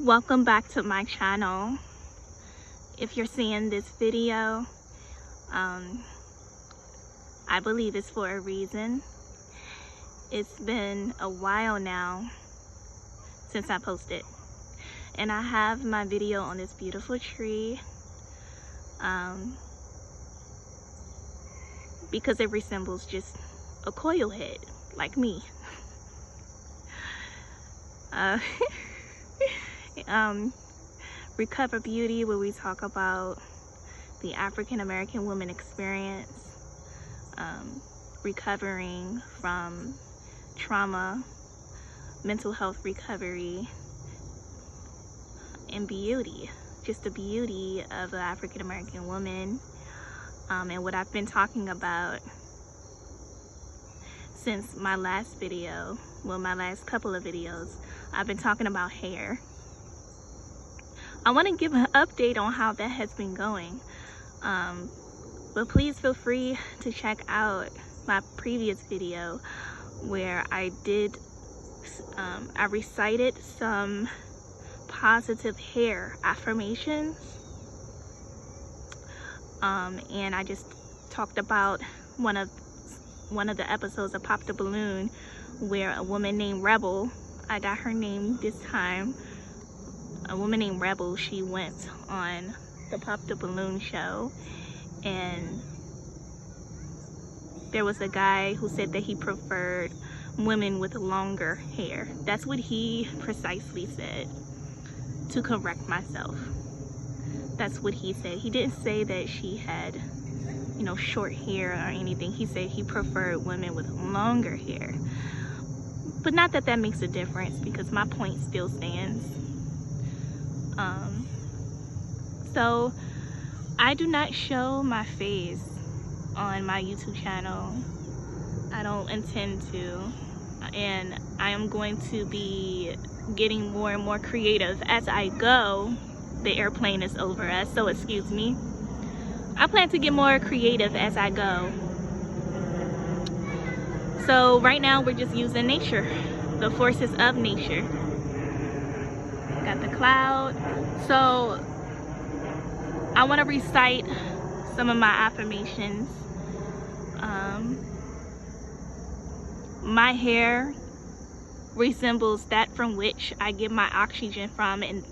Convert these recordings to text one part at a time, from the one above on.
Welcome back to my channel. If you're seeing this video, I believe it's for a reason. It's been a while now since I posted, and I have my video on this beautiful tree because it resembles just a coil head like me. Recover Beauty, where we talk about the African American woman experience, recovering from trauma, mental health recovery, and beauty, just the beauty of the African American woman. And what I've been talking about since my last video, well, my last couple of videos, I've been talking about hair. I want to give an update on how that has been going, but please feel free to check out my previous video where I recited some positive hair affirmations, and I just talked about one of the episodes of Pop the Balloon, where a woman named Rebel, I got her name this time, a woman named Rebel, she went on the Pop the Balloon show, and there was a guy who said that he preferred women with longer hair. That's what he precisely said, to correct myself. That's what he said. He didn't say that she had, you know, short hair or anything. He said he preferred women with longer hair. But not that that makes a difference, because my point still stands. So I do not show my face on my YouTube channel. I don't intend to, and I am going to be getting more and more creative as I go. The airplane is over us, so excuse me. I plan to get more creative as I go. So right now we're just using nature, the forces of nature. Got the cloud. So I want to recite some of my affirmations. My hair resembles that from which I get my oxygen from, and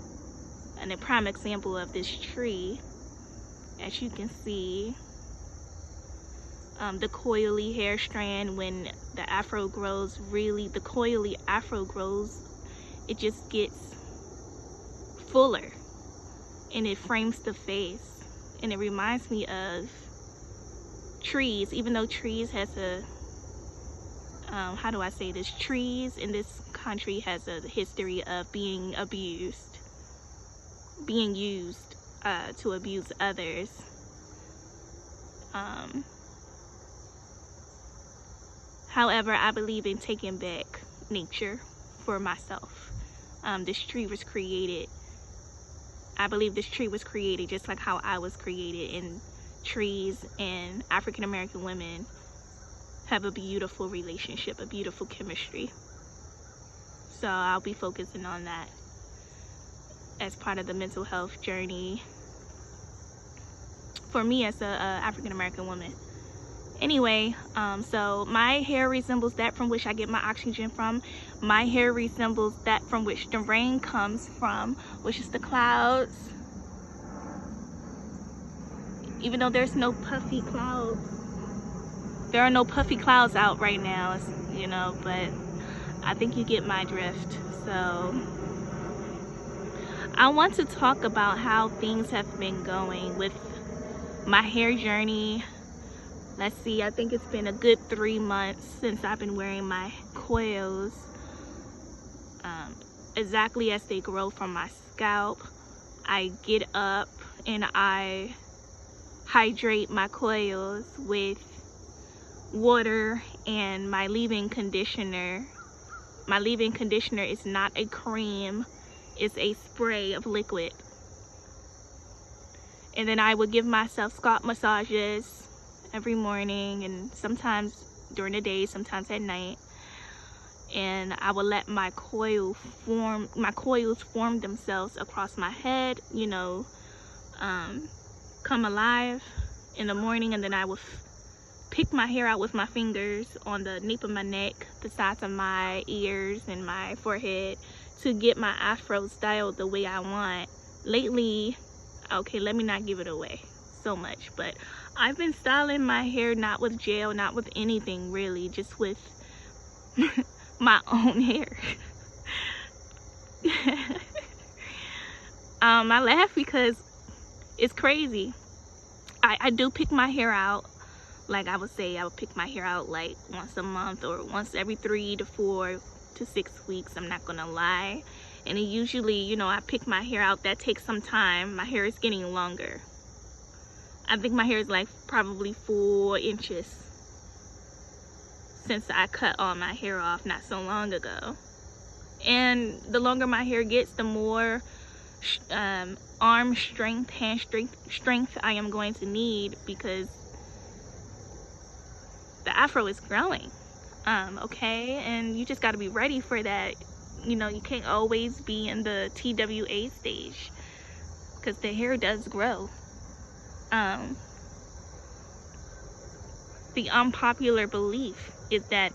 a prime example of this tree, as you can see, the coily hair strand, when the afro grows, really, the coily afro grows, it just gets fuller and it frames the face, and it reminds me of trees. Even though trees has a how do I say this, trees in this country has a history of being abused, being used to abuse others. However, I believe in taking back nature for myself. This tree was created, I believe this tree was created just like how I was created, and trees and African American women have a beautiful relationship, a beautiful chemistry. So I'll be focusing on that as part of the mental health journey for me as a African American woman. Anyway, so my hair resembles that from which I get my oxygen from. My hair resembles that from which the rain comes from, which is the clouds. Even though there's no puffy clouds, there are no puffy clouds out right now, you know, but I think you get my drift. So I want to talk about how things have been going with my hair journey. Let's see, I think it's been a good 3 months since I've been wearing my coils, exactly as they grow from my scalp. I get up and I hydrate my coils with water and my leave-in conditioner. My leave-in conditioner is not a cream, it's a spray of liquid. And then I would give myself scalp massages every morning, and sometimes during the day, sometimes at night. and I would let my coils form themselves across my head, you know, come alive in the morning, and then I would pick my hair out with my fingers on the nape of my neck, the sides of my ears, and my forehead to get my afro styled the way I want. Lately, okay, let me not give it away so much, but I've been styling my hair not with gel, not with anything really, just with my own hair. I laugh because it's crazy. I do pick my hair out. Like I would say, I would pick my hair out like once a month or once every 3 to 4 to 6 weeks. I'm not gonna lie. And it usually, you know, I pick my hair out. That takes some time. My hair is getting longer. I think my hair is like probably 4 inches since I cut all my hair off not so long ago. And the longer my hair gets, the more arm strength, hand strength I am going to need, because the afro is growing. Okay, and you just got to be ready for that. You know, you can't always be in the TWA stage because the hair does grow. The unpopular belief is that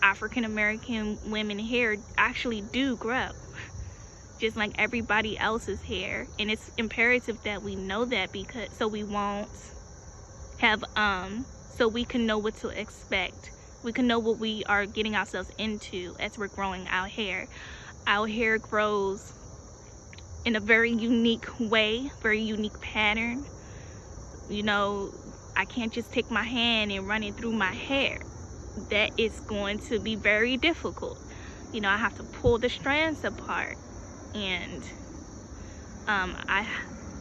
African American women hair actually do grow just like everybody else's hair, and it's imperative that we know that, because so we won't have so we can know what to expect. We can know what we are getting ourselves into as we're growing our hair. Our hair grows in a very unique way, very unique pattern. You know, I can't just take my hand and run it through my hair. That is going to be very difficult. You know, I have to pull the strands apart, and I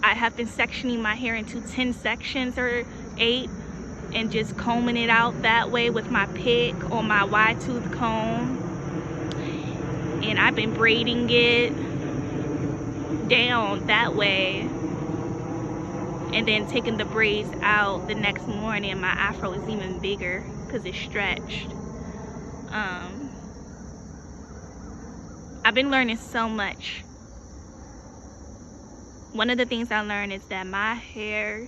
have been sectioning my hair into 10 sections or 8, and just combing it out that way with my pick or my wide tooth comb. And I've been braiding it down that way, and then taking the braids out the next morning. My afro is even bigger because it's stretched. I've been learning so much. One of the things I learned is that my hair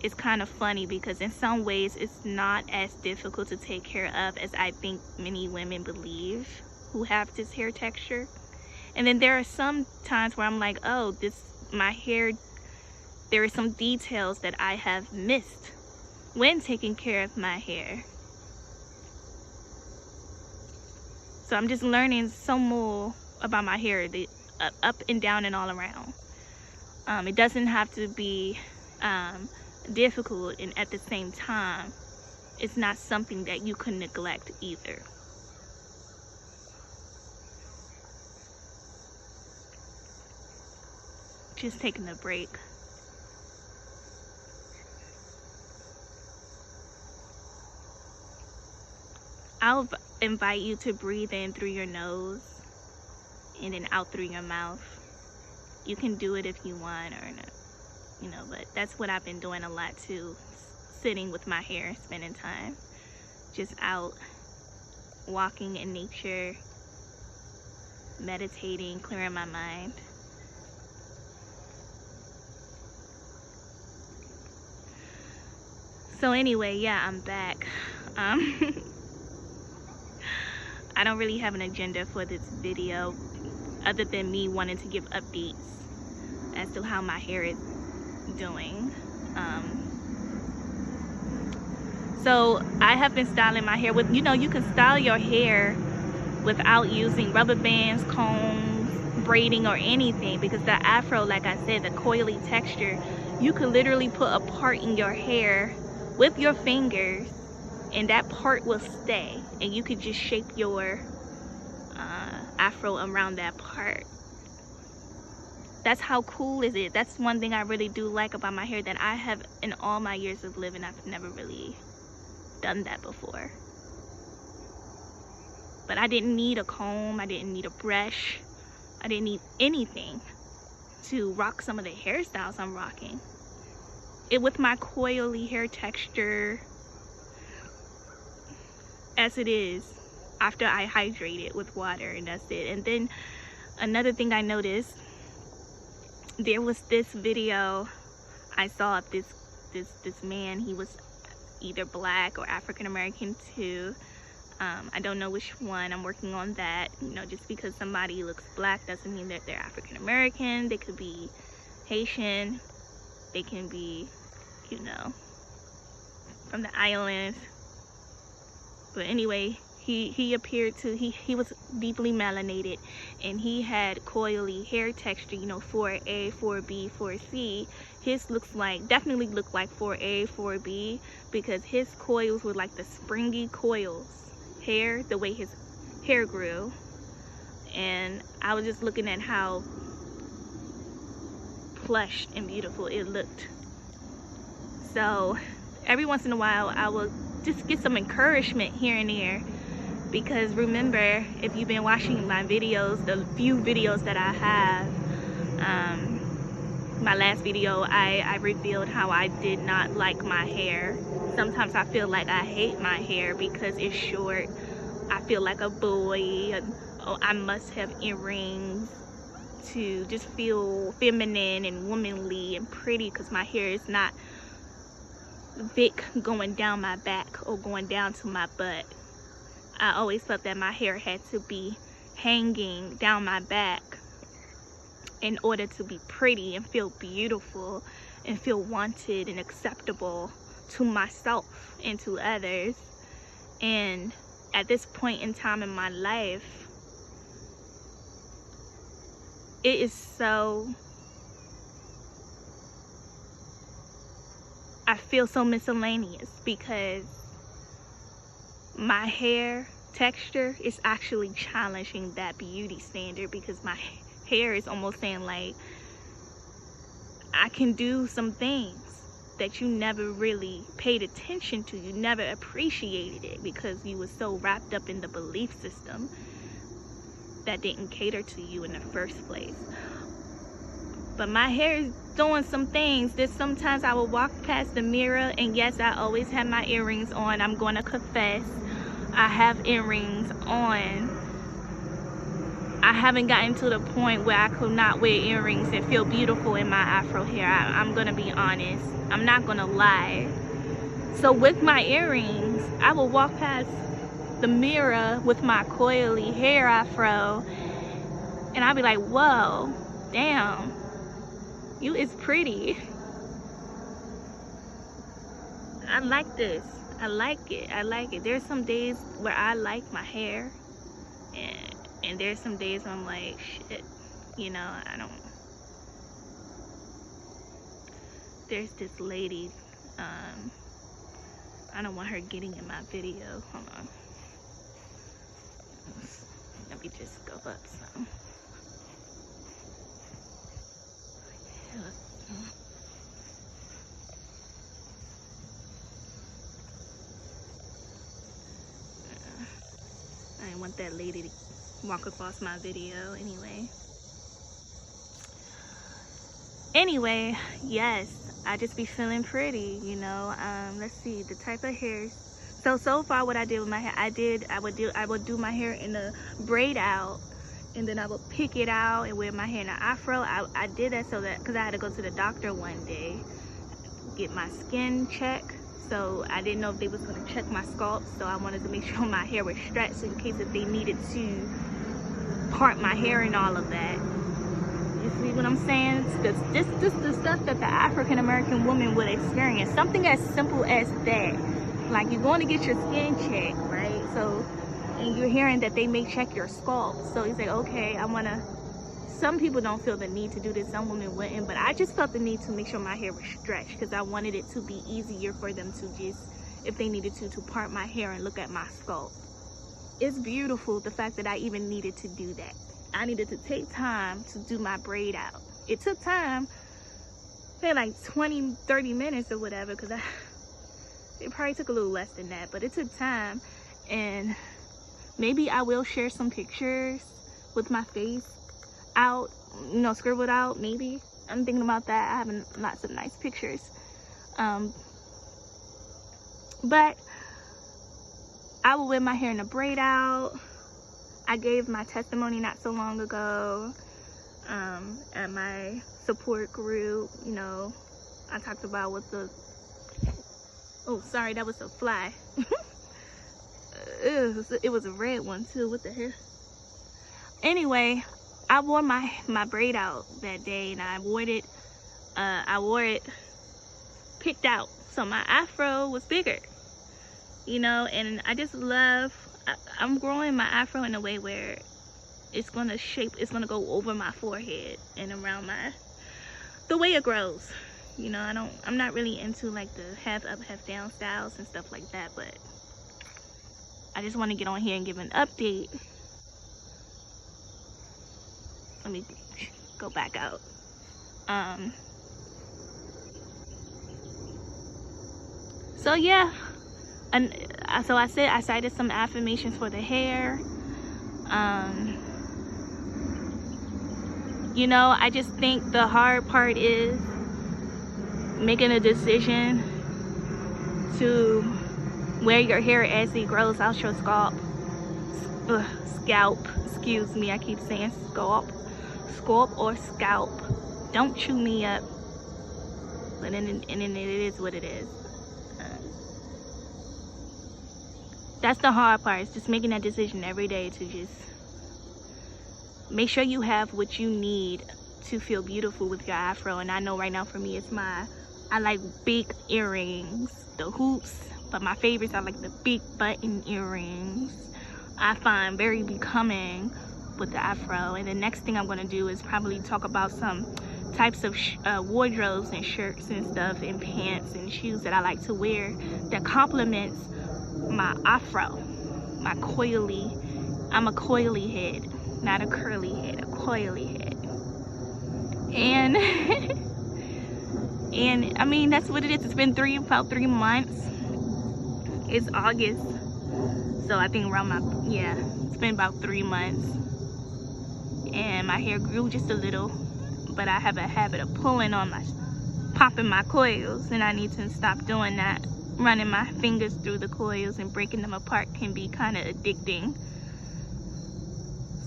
is kind of funny, because in some ways it's not as difficult to take care of as I think many women believe who have this hair texture. And then there are some times where I'm like, oh, my hair, there are some details that I have missed when taking care of my hair. So I'm just learning some more about my hair, the up and down and all around. It doesn't have to be difficult, and at the same time, it's not something that you can neglect either. Just taking a break. I'll invite you to breathe in through your nose and then out through your mouth. You can do it if you want or not, you know, but that's what I've been doing a lot too. Sitting with my hair, spending time just out walking in nature, meditating, clearing my mind. So anyway, yeah, I'm back. I don't really have an agenda for this video other than me wanting to give updates as to how my hair is doing. So I have been styling my hair with, you know, you can style your hair without using rubber bands, combs, braiding, or anything, because the afro, like I said, the coily texture, you could literally put a part in your hair with your fingers and that part will stay, and you could just shape your afro around that part. That's how cool is it. That's one thing I really do like about my hair, that I have, in all my years of living, I've never really done that before. But I didn't need a comb, I didn't need a brush, I didn't need anything to rock some of the hairstyles I'm rocking. It with my coily hair texture as it is, after I hydrate it with water, and that's it. And then another thing I noticed, there was this video I saw of this man. He was either black or African American too. I don't know which one. I'm working on that. You know, just because somebody looks black doesn't mean that they're African American. They could be Haitian. They can be, you know, from the islands. But anyway, he appeared to, he was deeply melanated, and he had coily hair texture, you know, 4A, 4B, 4C. His definitely looked like 4A, 4B, because his coils were like the springy coils hair, the way his hair grew. And I was just looking at how plush and beautiful it looked. So every once in a while I will just get some encouragement here and there, because remember, if you've been watching my videos, the few videos that I have, my last video, I revealed how I did not like my hair. Sometimes I feel like I hate my hair because it's short. I feel like a boy, and oh, I must have earrings to just feel feminine and womanly and pretty, because my hair is not thick going down my back or going down to my butt. I always felt that my hair had to be hanging down my back in order to be pretty and feel beautiful and feel wanted and acceptable to myself and to others. And at this point in time in my life, it is so, I feel so miscellaneous, because my hair texture is actually challenging that beauty standard, because my hair is almost saying like, I can do some things that you never really paid attention to. You never appreciated it because you were so wrapped up in the belief system that didn't cater to you in the first place. But my hair is doing some things. There's sometimes I will walk past the mirror, and yes, I always have my earrings on. I'm going to confess, I have earrings on. I haven't gotten to the point where I could not wear earrings and feel beautiful in my afro hair. I'm gonna be honest. I'm not gonna lie. So with my earrings, I will walk past the mirror with my coily hair afro, and I'll be like, whoa, damn, you is pretty. I like this. I like it. I like it. There's some days where I like my hair, and there's some days where I'm like, shit, you know, there's this lady, I don't want her getting in my video. Hold on. Let me just go up some. I didn't want that lady to walk across my video anyway. Yes, I just be feeling pretty, you know. Let's see the type of hairs. So far what I did with my hair, I would do my hair in a braid out, and then I would pick it out and wear my hair in an afro. I did that so that, because I had to go to the doctor one day, get my skin checked. So I didn't know if they was going to check my scalp, so I wanted to make sure my hair was stretched in case if they needed to part my hair and all of that. You see what I'm saying? This the stuff that the African American woman would experience. Something as simple as that. Like, you're going to get your skin checked, right? So, and you're hearing that they may check your scalp. So you say, okay, some people don't feel the need to do this, some women wouldn't, but I just felt the need to make sure my hair was stretched, because I wanted it to be easier for them to just, if they needed to part my hair and look at my scalp. It's beautiful, the fact that I even needed to do that. I needed to take time to do my braid out. It took time, say like 20-30 minutes or whatever, because it probably took a little less than that, but it took time. And maybe I will share some pictures with my face out, you know, scribbled out. Maybe I'm thinking about that. I have lots of nice pictures, but I will wear my hair in a braid out. I gave my testimony not so long ago at my support group. You know, I talked about what the, oh sorry, that was a fly. It was a red one too. What the hell? Anyway, I wore my braid out that day, and I wore it picked out, so my afro was bigger, you know. And I just love, I'm growing my afro in a way where it's gonna go over my forehead and around the way it grows, you know. I'm not really into like the half up half down styles and stuff like that, but I just want to get on here and give an update. Let me go back out. So yeah, and so I cited some affirmations for the hair. You know, I just think the hard part is making a decision to wear your hair as it grows out your scalp. Scalp, excuse me, I keep saying scalp or scalp. Don't chew me up. But then it is what it is. That's the hard part, is just making that decision every day to just make sure you have what you need to feel beautiful with your afro. And I know right now for me, I like big earrings, the hoops, but my favorites are like the big button earrings. I find very becoming with the afro. And the next thing I'm going to do is probably talk about some types of wardrobes and shirts and stuff and pants and shoes that I like to wear that complements my afro, my coily. I'm a coily head, not a curly head, a coily head. And and I mean, that's what it is. It's been about 3 months. It's August, so I think around it's been about 3 months, and my hair grew just a little, but I have a habit of popping my coils, and I need to stop doing that. Running my fingers through the coils and breaking them apart can be kind of addicting.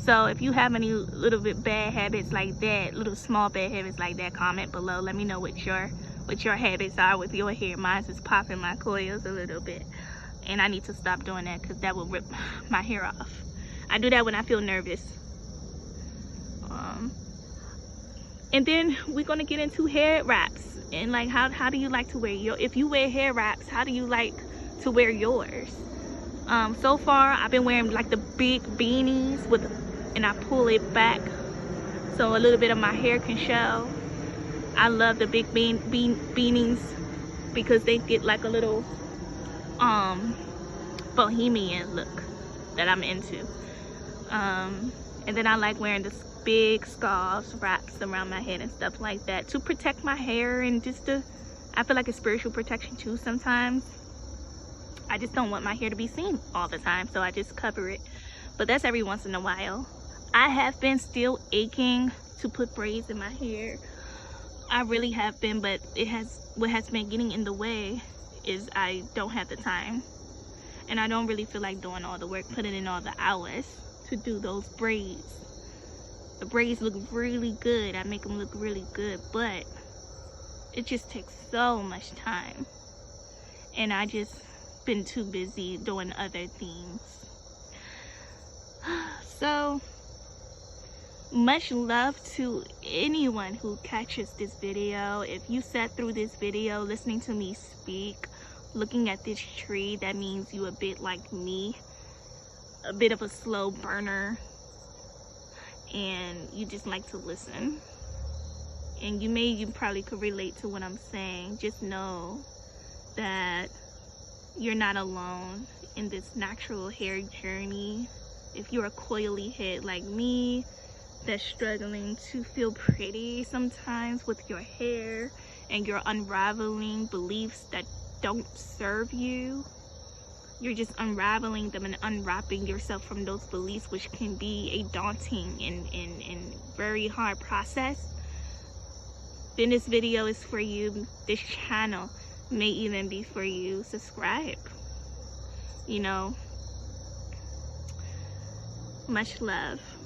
So if you have any little bit bad habits like that, little small bad habits like that, comment below. Let me know what your habits are with your hair. Mine is popping my coils a little bit, and I need to stop doing that because that will rip my hair off. I do that when I feel nervous. And then we're gonna get into hair wraps and like how do you like to wear if you wear hair wraps, how do you like to wear yours? So far I've been wearing like the big beanies and I pull it back so a little bit of my hair can show. I love the big beanies because they get like a little bohemian look that I'm into. And then I like wearing this big scarves, wraps around my head and stuff like that to protect my hair, and I feel like it's spiritual protection too sometimes. I just don't want my hair to be seen all the time, so I just cover it. But that's every once in a while. I have been still aching to put braids in my hair. I really have been, but what has been getting in the way is I don't have the time. And I don't really feel like doing all the work, putting in all the hours to do those braids. The braids look really good. I make them look really good, but it just takes so much time. And I just been too busy doing other things. So, much love to anyone who catches this video. If you sat through this video listening to me speak, looking at this tree, that means you a bit like me. A bit of a slow burner. And you just like to listen, and you probably could relate to what I'm saying. Just know that you're not alone in this natural hair journey. If you're a coily head like me that's struggling to feel pretty sometimes with your hair, and you're unraveling beliefs that don't serve you, you're just unraveling them and unwrapping yourself from those beliefs, which can be a daunting and very hard process, then this video is for you. This channel may even be for you. Subscribe. You know, Much love.